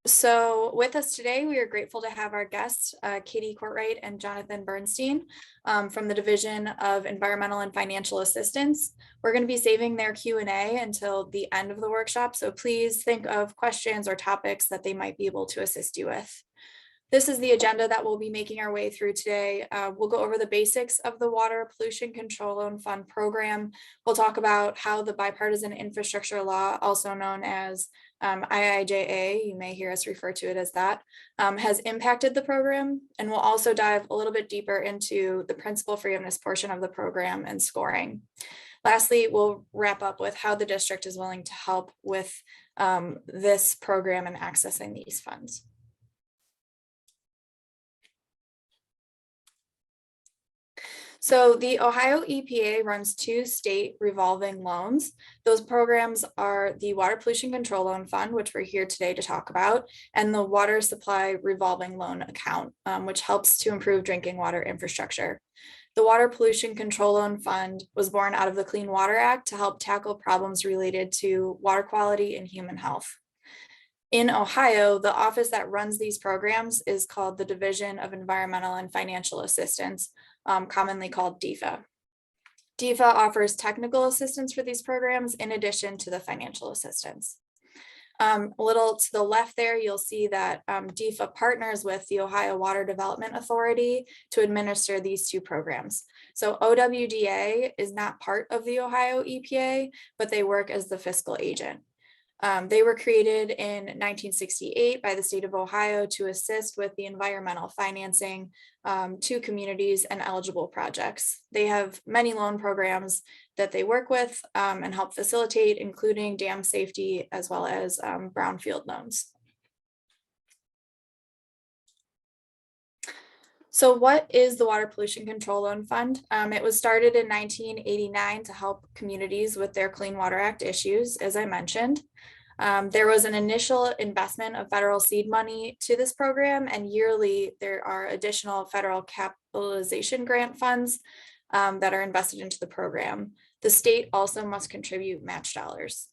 So with us today, we are grateful to have our guests, Katie Courtwright and Jonathan Bernstein from the Division of Environmental and Financial Assistance. We're going to be saving their Q&A until the end of the workshop, so please think of questions or topics that they might be able to assist you with. This is the agenda that we'll be making our way through today. We'll go over the basics of the Water Pollution Control Loan Fund program. We'll talk about how the Bipartisan Infrastructure Law, also known as IIJA, you may hear us refer to it as that, has impacted the program. And we'll also dive a little bit deeper into the principal forgiveness portion of the program and scoring. Lastly, we'll wrap up with how the district is willing to help with this program and accessing these funds. So the Ohio EPA runs two state revolving loans. Those programs are the Water Pollution Control Loan Fund, which we're here today to talk about, and the Water Supply Revolving Loan Account, which helps to improve drinking water infrastructure. The Water Pollution Control Loan Fund was born out of the Clean Water Act to help tackle problems related to water quality and human health. In Ohio, the office that runs these programs is called the Division of Environmental and Financial Assistance, commonly called DEFA. DEFA offers technical assistance for these programs in addition to the financial assistance. A little to the left there, you'll see that DEFA partners with the Ohio Water Development Authority to administer these two programs. So OWDA is not part of the Ohio EPA, but they work as the fiscal agent. They were created in 1968 by the state of Ohio to assist with the environmental financing to communities and eligible projects. They have many loan programs that they work with and help facilitate, including dam safety as well as brownfield loans. So what is the Water Pollution Control Loan Fund? It was started in 1989 to help communities with their Clean Water Act issues, as I mentioned. There was an initial investment of federal seed money to this program, and yearly there are additional federal capitalization grant funds that are invested into the program. The state also must contribute match dollars.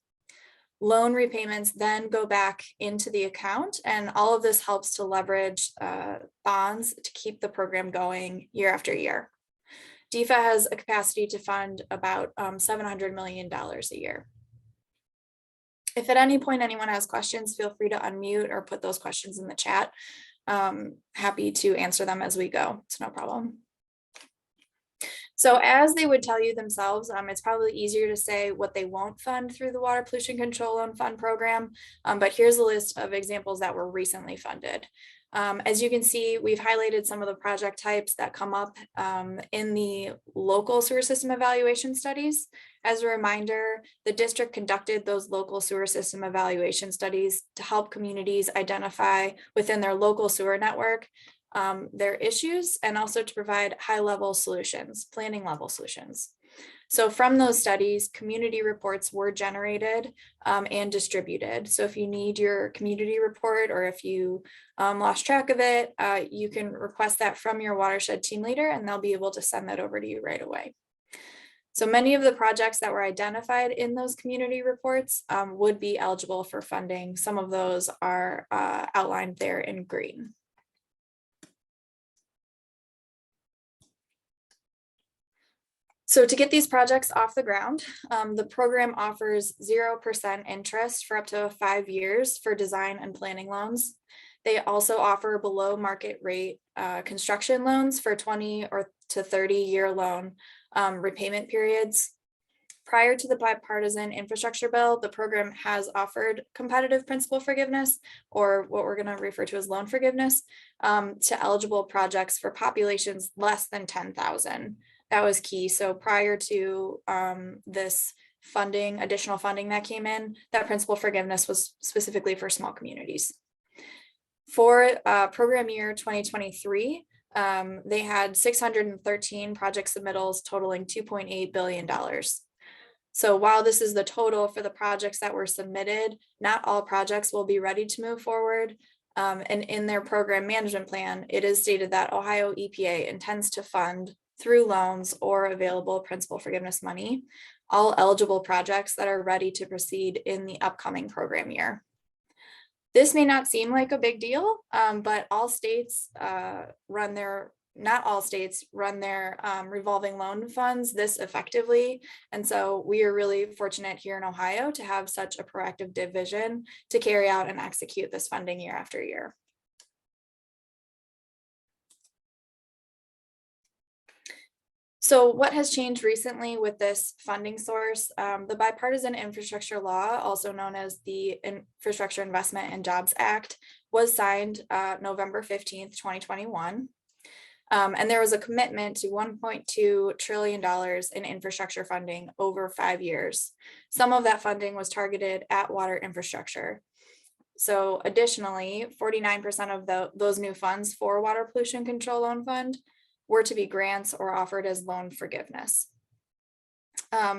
Loan repayments then go back into the account, and all of this helps to leverage bonds to keep the program going year after year. DEFA has a capacity to fund about $700 million a year. If at any point anyone has questions, feel free to unmute or put those questions in the chat. Happy to answer them as we go. It's no problem. So as they would tell you themselves, it's probably easier to say what they won't fund through the Water Pollution Control Loan Fund program, but here's a list of examples that were recently funded. As you can see, we've highlighted some of the project types that come up in the local sewer system evaluation studies. As a reminder, the district conducted those local sewer system evaluation studies to help communities identify within their local sewer network their issues, and also to provide high-level solutions, planning level solutions. So from those studies, community reports were generated and distributed. So if you need your community report, or if you lost track of it, you can request that from your watershed team leader, and they'll be able to send that over to you right away. So many of the projects that were identified in those community reports would be eligible for funding. Some of those are outlined there in green. So to get these projects off the ground, the program offers 0% interest for up to 5 years for design and planning loans. They also offer below market rate construction loans for 20 or to 30-year loan repayment periods. Prior to the Bipartisan Infrastructure Bill, the program has offered competitive principal forgiveness, or what we're going to refer to as loan forgiveness, to eligible projects for populations less than 10,000. That was key. So prior to this funding, additional funding that came in, that principal forgiveness was specifically for small communities. For program year 2023, they had 613 project submittals totaling $2.8 billion. So while this is the total for the projects that were submitted, not all projects will be ready to move forward. And in their program management plan, it is stated that Ohio EPA intends to fund through loans or available principal forgiveness money all eligible projects that are ready to proceed in the upcoming program year. This may not seem like a big deal, but all states not all states run their revolving loan funds this effectively. And so we are really fortunate here in Ohio to have such a proactive division to carry out and execute this funding year after year. So what has changed recently with this funding source? The Bipartisan Infrastructure Law, also known as the Infrastructure Investment and Jobs Act, was signed November 15th, 2021. And there was a commitment to $1.2 trillion in infrastructure funding over 5 years. Some of that funding was targeted at water infrastructure. So additionally, 49% of those new funds for Water Pollution Control Loan Fund were to be grants or offered as loan forgiveness.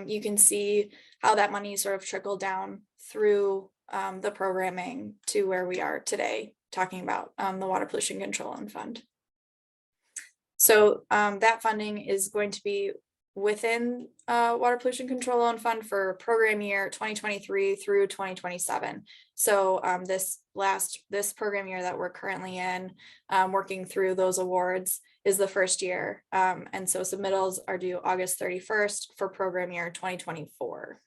You can see how that money sort of trickled down through the programming to where we are today, talking about the Water Pollution Control Loan Fund. So that funding is going to be within Water Pollution Control Loan Fund for program year 2023 through 2027. So this program year that we're currently in, working through those awards, is the first year. And so submittals are due August 31st for program year 2024.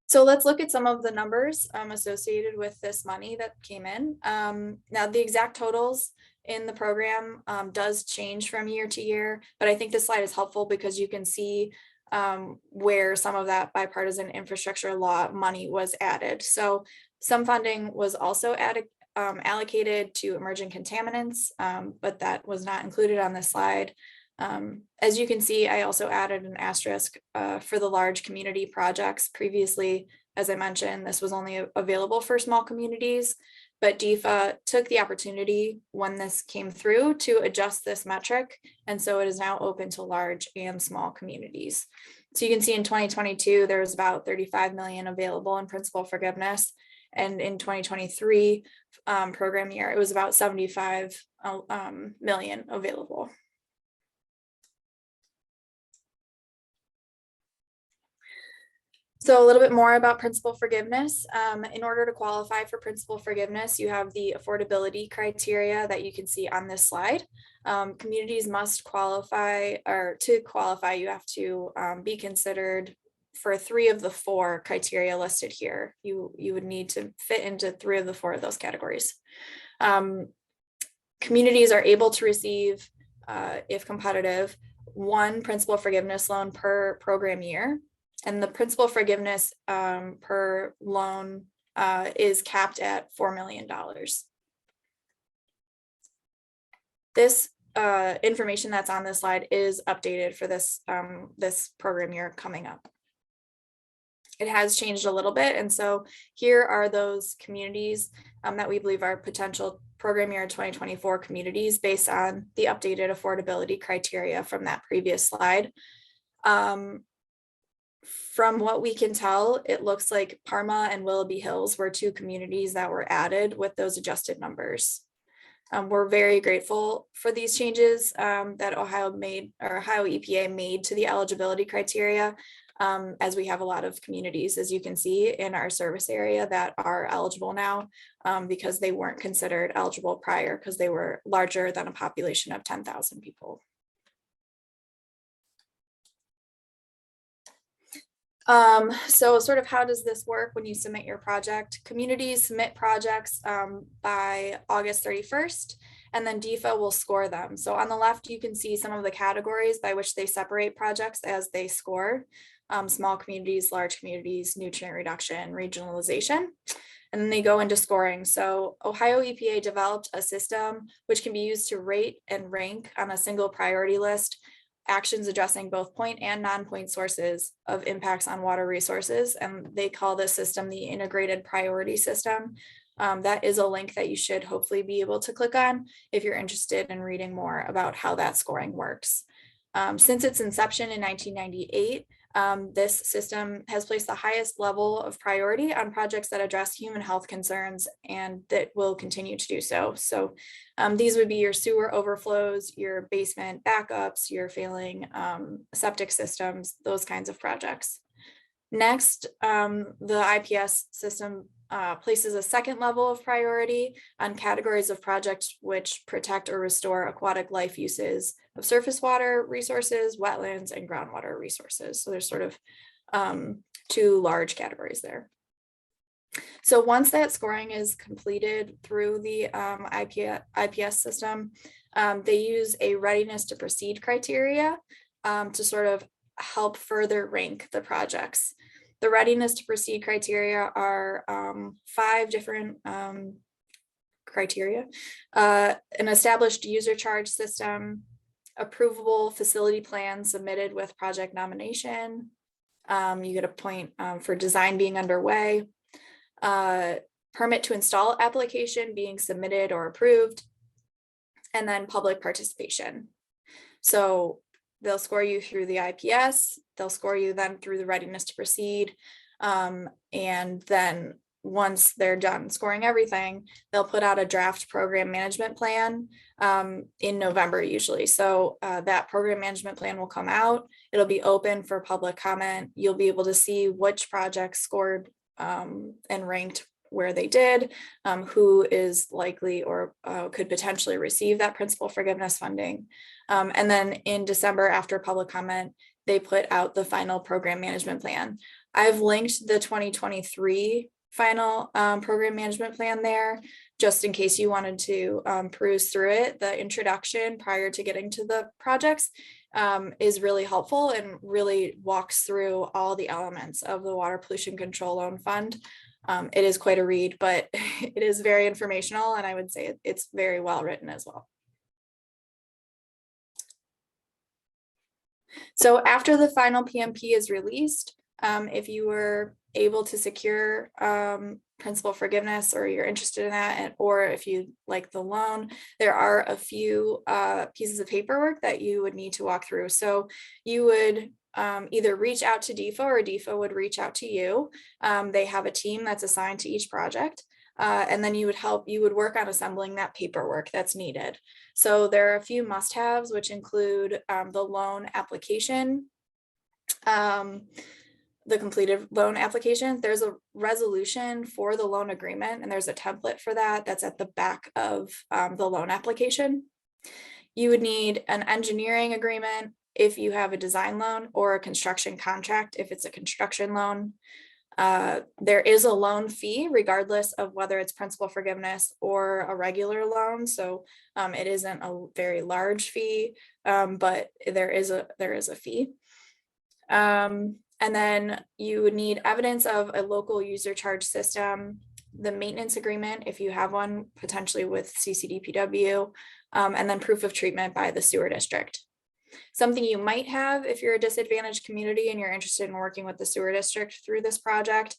So let's look at some of the numbers associated with this money that came in. Now the exact totals in the program does change from year to year, but I think this slide is helpful because you can see where some of that bipartisan infrastructure law money was added. So some funding was also allocated to emerging contaminants, but that was not included on this slide. As you can see, I also added an asterisk for the large community projects. Previously, as I mentioned, this was only available for small communities, but DEFA took the opportunity when this came through to adjust this metric. And so it is now open to large and small communities. So you can see in 2022, there was about 35 million available in principal forgiveness. And in 2023 program year, it was about 75 million available. So a little bit more about principal forgiveness. In order to qualify for principal forgiveness, you have the affordability criteria that you can see on this slide. Communities must qualify, or to qualify, you have to be considered for 3 of the 4 criteria listed here. You would need to fit into 3 of the 4 of those categories. Communities are able to receive, if competitive, 1 principal forgiveness loan per program year. And the principal forgiveness per loan is capped at $4 million. This information that's on this slide is updated for this, this program year coming up. It has changed a little bit. And so here are those communities that we believe are potential program year 2024 communities based on the updated affordability criteria from that previous slide. From what we can tell, it looks like Parma and Willoughby Hills were 2 communities that were added with those adjusted numbers. We're very grateful for these changes that Ohio EPA made to the eligibility criteria, as we have a lot of communities, as you can see in our service area, that are eligible now because they weren't considered eligible prior because they were larger than a population of 10,000 people. So sort of how does this work when you submit your project? Communities submit projects by August 31st, and then DEFA will score them. So on the left, you can see some of the categories by which they separate projects as they score. Small communities, large communities, nutrient reduction, regionalization, and then they go into scoring. So Ohio EPA developed a system which can be used to rate and rank on a single priority list actions addressing both point and non-point sources of impacts on water resources. And they call this system the integrated priority system. That is a link that you should hopefully be able to click on if you're interested in reading more about how that scoring works. Since its inception in 1998, this system has placed the highest level of priority on projects that address human health concerns, and that will continue to do so. So these would be your sewer overflows, your basement backups, your failing septic systems, those kinds of projects. Next, the IPS system places a second level of priority on categories of projects which protect or restore aquatic life uses of surface water resources, wetlands, and groundwater resources. So there's sort of two large categories there. So once that scoring is completed through the IPS system, they use a readiness to proceed criteria to sort of help further rank the projects. The readiness to proceed criteria are 5 different criteria: an established user charge system, approvable facility plan submitted with project nomination. You get a point for design being underway, permit to install application being submitted or approved, and then public participation. So they'll score you through the IPS, they'll score you then through the readiness to proceed. And then once they're done scoring everything, they'll put out a draft program management plan in November usually. So that program management plan will come out. It'll be open for public comment. You'll be able to see which projects scored and ranked where they did, who is likely or could potentially receive that principal forgiveness funding. And then in December, after public comment, they put out the final program management plan. I've linked the 2023 final program management plan there, just in case you wanted to peruse through it. The introduction prior to getting to the projects is really helpful and really walks through all the elements of the Water Pollution Control Loan Fund. It is quite a read, but it is very informational, and I would say it's very well written as well. So after the final PMP is released, if you were able to secure principal forgiveness, or you're interested in that, or if you like the loan, there are a few pieces of paperwork that you would need to walk through. So you would either reach out to DEFA, or DEFA would reach out to you. They have a team that's assigned to each project. And then you would work on assembling that paperwork that's needed. So there are a few must-haves, which include the loan application, the completed loan application. There's a resolution for the loan agreement, and there's a template for that that's at the back of the loan application. You would need an engineering agreement if you have a design loan, or a construction contract if it's a construction loan. There is a loan fee regardless of whether it's principal forgiveness or a regular loan. So it isn't a very large fee, but there is a fee. And then you would need evidence of a local user charge system, the maintenance agreement if you have one, potentially with CCDPW, and then proof of treatment by the sewer district. Something you might have if you're a disadvantaged community and you're interested in working with the sewer district through this project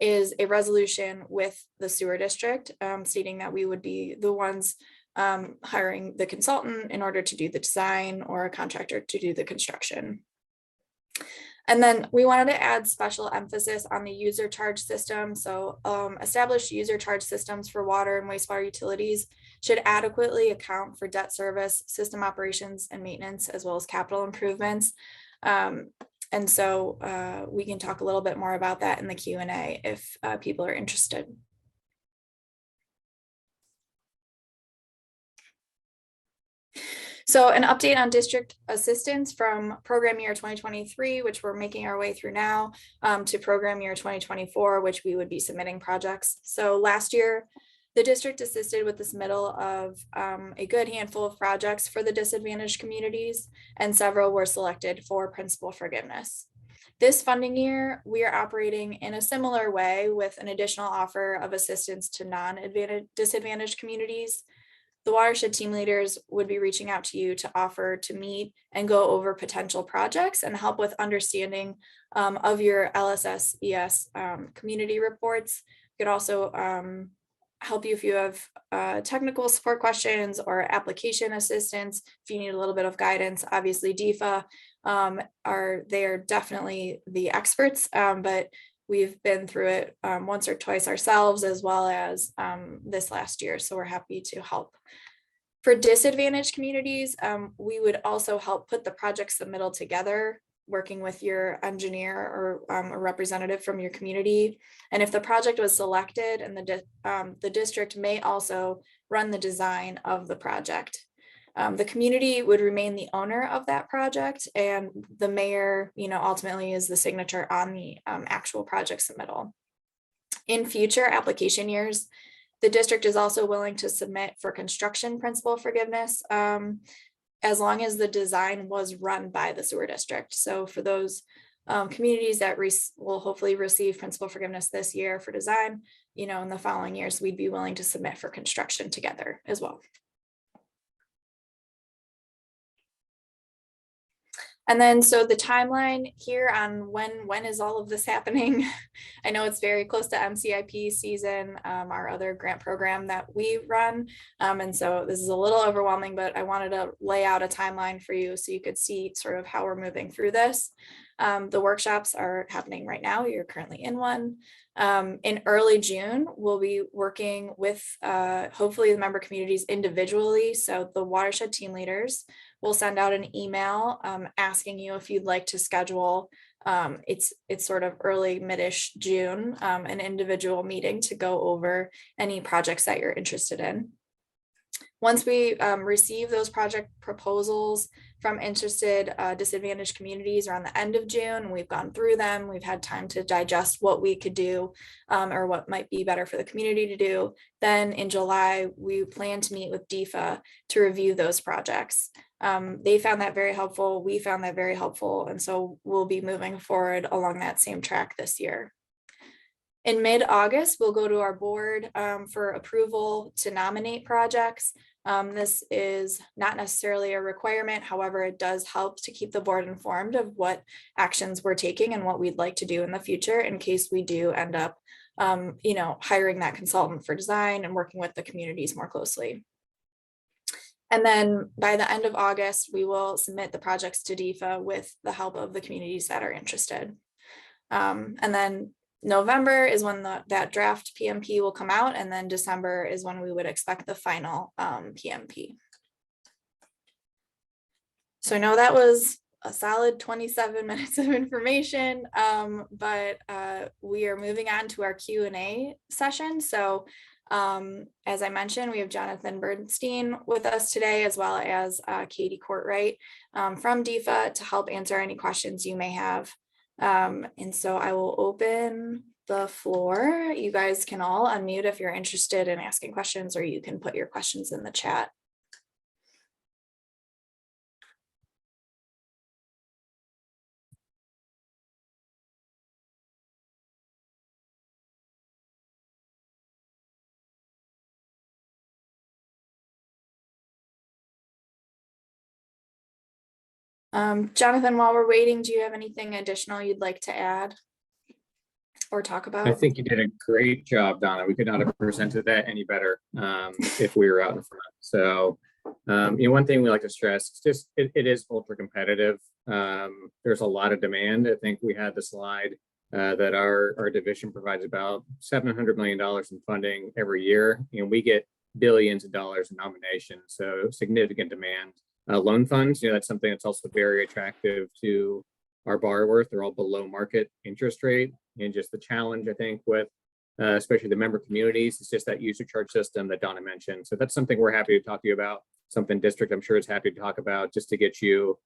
is a resolution with the sewer district stating that we would be the ones hiring the consultant in order to do the design, or a contractor to do the construction. And then we wanted to add special emphasis on the user charge system. So established user charge systems for water and wastewater utilities should adequately account for debt service, system operations and maintenance, as well as capital improvements. And so we can talk a little bit more about that in the Q&A if people are interested. So an update on district assistance from program year 2023, which we're making our way through now, to program year 2024, which we would be submitting projects. So last year, the district assisted with the submittal of a good handful of projects for the disadvantaged communities, and several were selected for principal forgiveness. This funding year, we are operating in a similar way with an additional offer of assistance to non-disadvantaged communities. The watershed team leaders would be reaching out to you to offer to meet and go over potential projects and help with understanding of your LSSES community reports. We could also help you if you have technical support questions or application assistance. If you need a little bit of guidance, obviously DEFA they are definitely the experts, but we've been through it once or twice ourselves, as well as this last year. So we're happy to help. For disadvantaged communities, we would also help put the project submittal together working with your engineer or a representative from your community. And if the project was selected, and the district may also run the design of the project. The community would remain the owner of that project, and the mayor, ultimately is the signature on the actual project submittal. In future application years, the district is also willing to submit for construction principal forgiveness, as long as the design was run by the sewer district. So for those communities that will hopefully receive principal forgiveness this year for design, in the following years, we'd be willing to submit for construction together as well. And then, so the timeline here on when is all of this happening? I know it's very close to MCIP season, our other grant program that we run. And so this is a little overwhelming, but I wanted to lay out a timeline for you so you could see sort of how we're moving through this. The workshops are happening right now. You're currently in one. In early June, we'll be working with hopefully the member communities individually. So the watershed team leaders will send out an email asking you if you'd like to schedule, it's sort of early mid-ish June, an individual meeting to go over any projects that you're interested in. Once we receive those project proposals from interested disadvantaged communities around the end of June, we've gone through them, we've had time to digest what we could do or what might be better for the community to do. Then in July, we plan to meet with DEFA to review those projects. They found that very helpful. We found that very helpful. And so we'll be moving forward along that same track this year. In mid-August, we'll go to our board for approval to nominate projects. This is not necessarily a requirement. However, it does help to keep the board informed of what actions we're taking and what we'd like to do in the future in case we do end up, hiring that consultant for design and working with the communities more closely. And then by the end of August, we will submit the projects to DEFA with the help of the communities that are interested. And then November is when that draft PMP will come out, and then December is when we would expect the final PMP. So I know that was a solid 27 minutes of information, but we are moving on to our Q&A session. So as I mentioned, we have Jonathan Bernstein with us today, as well as Katie Courtwright from DEFA to help answer any questions you may have. And so I will open the floor. You guys can all unmute if you're interested in asking questions, or you can put your questions in the chat. Jonathan, while we're waiting, do you have anything additional you'd like to add or talk about? I think you did a great job, Donna. We could not have presented that any better if we were out in front. So, one thing we like to stress, it is ultra competitive. There's a lot of demand. I think we had the slide that our division provides about $700 million in funding every year, and we get billions of dollars in nominations. So significant demand. Loan funds, that's something that's also very attractive to our borrowers. They're all below market interest rate, and just the challenge, I think, with especially the member communities, it's just that user charge system that Donna mentioned. So that's something we're happy to talk to you about. Something district, I'm sure, is happy to talk about, just to get you,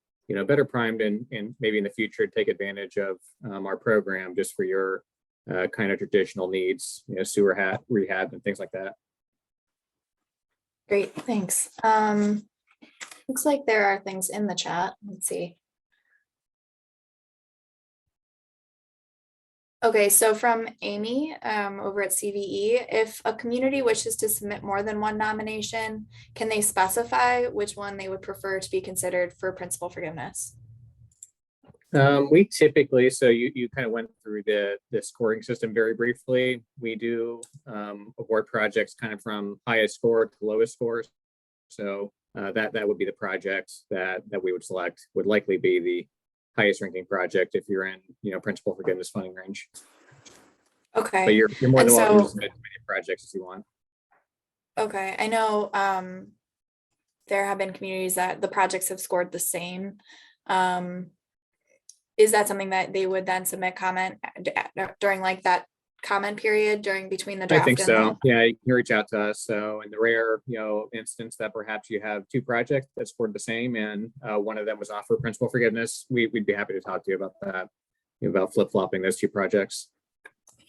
better primed and maybe in the future take advantage of our program just for your kind of traditional needs, sewer rehab and things like that. Great, thanks. Looks like there are things in the chat. Let's see. Okay, so from Amy over at CVE, if a community wishes to submit more than one nomination, can they specify which one they would prefer to be considered for principal forgiveness? We typically, so you kind of went through the scoring system very briefly. We do award projects kind of from highest score to lowest scores. So that would be the projects that we would select, would likely be the highest ranking project if you're in principal forgiveness funding range. Okay, but you're more than welcome to submit as many projects as you want. Okay, I know there have been communities that the projects have scored the same. is that something that they would then submit comment during like that comment period between the I draft? think and so. Yeah, you can reach out to us. So in the rare, instance that perhaps you have two projects that scored the same and one of them was offered principal forgiveness, we'd be happy to talk to you about that, about flip-flopping those two projects.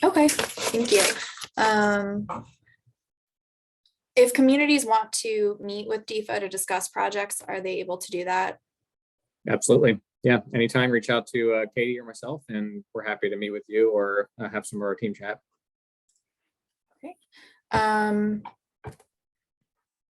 Okay, thank you. If communities want to meet with DEFA to discuss projects, are they able to do that? Absolutely. Yeah, anytime, reach out to Katie or myself, and we're happy to meet with you or have some of our team chat. Okay.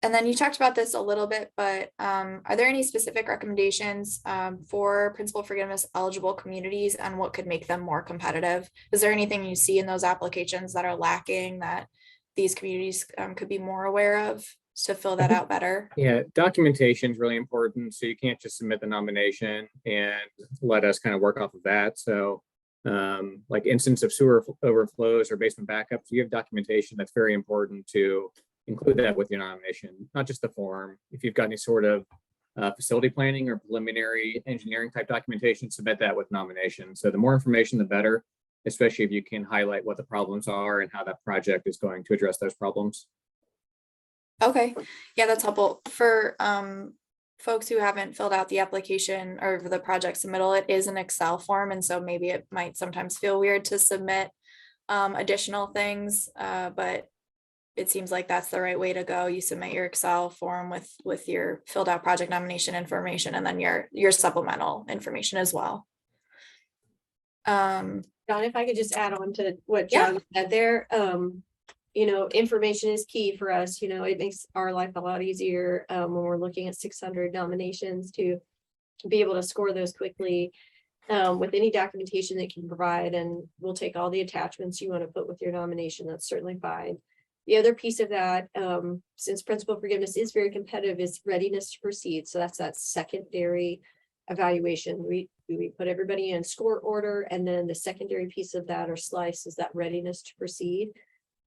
And then you talked about this a little bit, but are there any specific recommendations for principal forgiveness eligible communities and what could make them more competitive? Is there anything you see in those applications that are lacking that these communities could be more aware of to fill that out better? Yeah, documentation is really important. So you can't just submit the nomination and let us kind of work off of that. So like instance of sewer overflows or basement backups, you have documentation that's very important to include that with your nomination, not just the form. If you've got any sort of facility planning or preliminary engineering type documentation, submit that with nomination. So the more information, the better, especially if you can highlight what the problems are and how that project is going to address those problems. Okay, yeah, that's helpful for folks who haven't filled out the application or the project submittal. It is an Excel form, and so maybe it might sometimes feel weird to submit additional things, but it seems like that's the right way to go. You submit your Excel form with your filled out project nomination information and then your supplemental information as well. John, if I could just add on to what Yeah. John said there, information is key for us. It makes our life a lot easier when we're looking at 600 nominations to be able to score those quickly with any documentation that you can provide. And we'll take all the attachments you want to put with your nomination. That's certainly fine. The other piece of that, since principal forgiveness is very competitive, is readiness to proceed. So that's that secondary evaluation. We put everybody in score order, and then the secondary piece of that or slice is that readiness to proceed.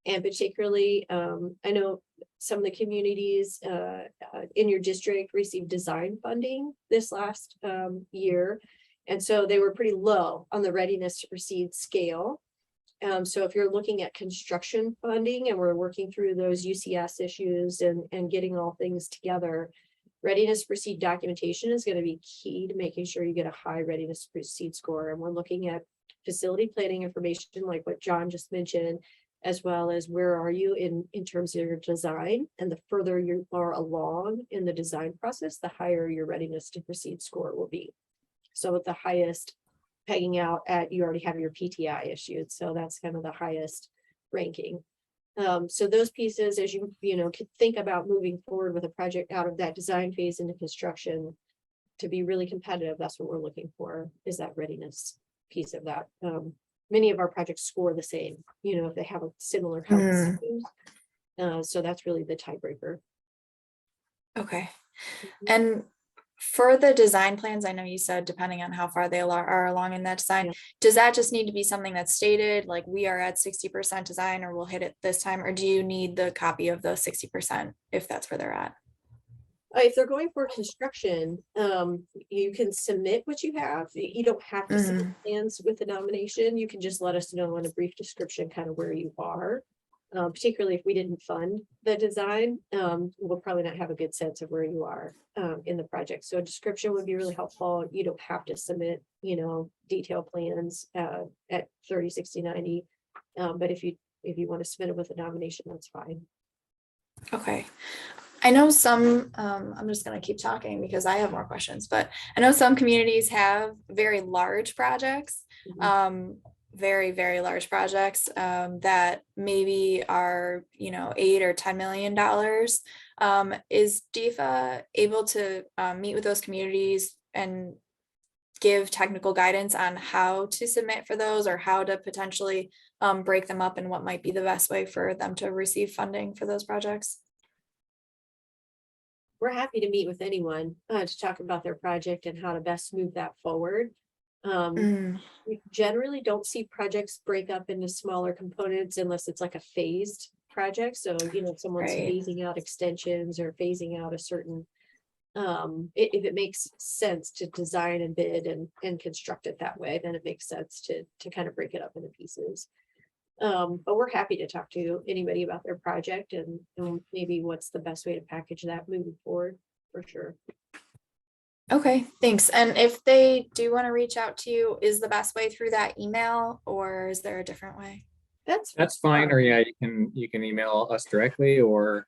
And particularly, I know some of the communities in your district received design funding this last year. And so they were pretty low on the readiness to proceed scale. So if you're looking at construction funding and we're working through those UCS issues and getting all things together, readiness to proceed documentation is going to be key to making sure you get a high readiness to proceed score. And we're looking at facility planning information like what John just mentioned, as well as where are you in terms of your design. And the further you are along in the design process, the higher your readiness to proceed score will be. So with the highest pegging out at, you already have your PTI issued. So that's kind of the highest ranking. So those pieces, as you could think about moving forward with a project out of that design phase into construction to be really competitive, that's what we're looking for, is that readiness piece of that. Many of our projects score the same, if they have a similar health systems. So that's really the tiebreaker. Okay. And for the design plans, I know you said depending on how far they are along in that design, does that just need to be something that's stated like we are at 60% design or we'll hit it this time, or do you need the copy of the 60% if that's where they're at? If they're going for construction, you can submit what you have. You don't have to submit plans with the nomination. You can just let us know in a brief description kind of where you are. Particularly if we didn't fund the design, we'll probably not have a good sense of where you are in the project. So a description would be really helpful. You don't have to submit, detailed plans at 30, 60, 90. But if you want to submit it with a nomination, that's fine. Okay. I know some, I'm just going to keep talking because I have more questions, but I know some communities have very large projects, very, very large projects that maybe are, $8 or $10 million. Is DEFA able to meet with those communities and give technical guidance on how to submit for those or how to potentially break them up and what might be the best way for them to receive funding for those projects? We're happy to meet with anyone to talk about their project and how to best move that forward. We generally don't see projects break up into smaller components unless it's like a phased project. So, if someone's phasing out extensions or phasing out a certain If it makes sense to design and bid and construct it that way, then it makes sense to kind of break it up into pieces. But we're happy to talk to anybody about their project and maybe what's the best way to package that moving forward, for sure. Okay, thanks. And if they do want to reach out to you, is the best way through that email, or is there a different way? That's fine. Or yeah, you can email us directly, or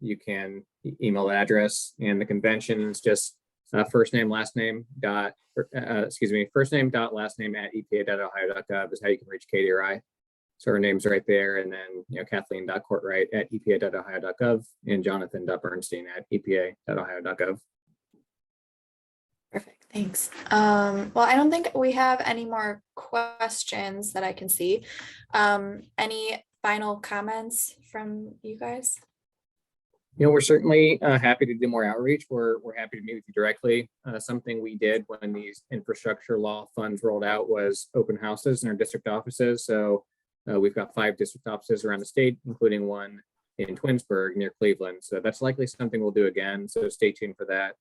you can email the address, and the convention is just first name, last name dot, first name dot last name at epa.ohio.gov is how you can reach Katie or I. So our name's right there. And then, Kathleen.Courtwright at epa.ohio.gov and Jonathan.Bernstein at epa.ohio.gov. Perfect, thanks. Well, I don't think we have any more questions that I can see. Any final comments from you guys? We're certainly happy to do more outreach. We're happy to meet with you directly. Something we did when these infrastructure law funds rolled out was open houses in our district offices. So we've got 5 district offices around the state, including one in Twinsburg near Cleveland. So that's likely something we'll do again. So stay tuned for that.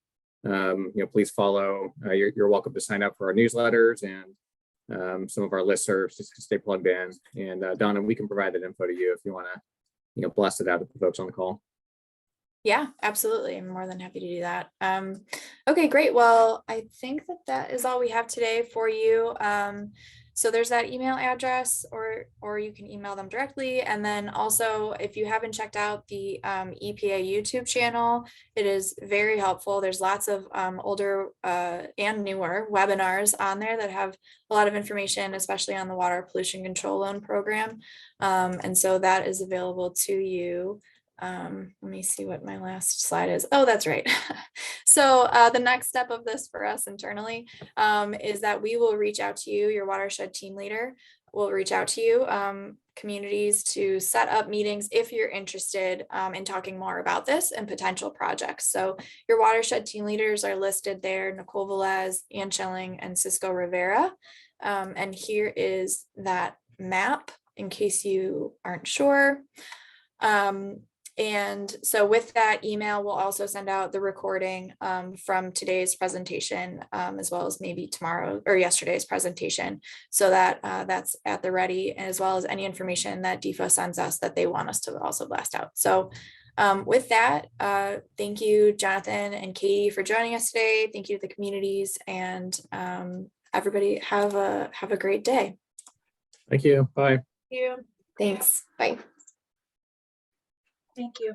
Please follow. You're welcome to sign up for our newsletters and some of our listservs just to stay plugged in. And Donna, we can provide that info to you if you want to, blast it out to the folks on the call. Yeah, absolutely. I'm more than happy to do that. Okay, great. Well, I think that is all we have today for you. So there's that email address, or you can email them directly. And then also, if you haven't checked out the EPA YouTube channel, it is very helpful. There's lots of older and newer webinars on there that have a lot of information, especially on the Water Pollution Control Loan Program. And so that is available to you. Let me see what my last slide is. Oh, that's right. So the next step of this for us internally is that we will reach out to you, your watershed team leader will reach out to you, communities, to set up meetings if you're interested in talking more about this and potential projects. So your watershed team leaders are listed there: Nicole Velez, Ann Schilling, and Cisco Rivera. And here is that map in case you aren't sure. And so with that email, we'll also send out the recording from today's presentation, as well as maybe tomorrow or yesterday's presentation, so that that's at the ready, as well as any information that DEFA sends us that they want us to also blast out. So with that, thank you, Jonathan and Katie, for joining us today. Thank you to the communities, and everybody have a great day. Thank you. Bye. Thank you. Thanks. Bye. Thank you.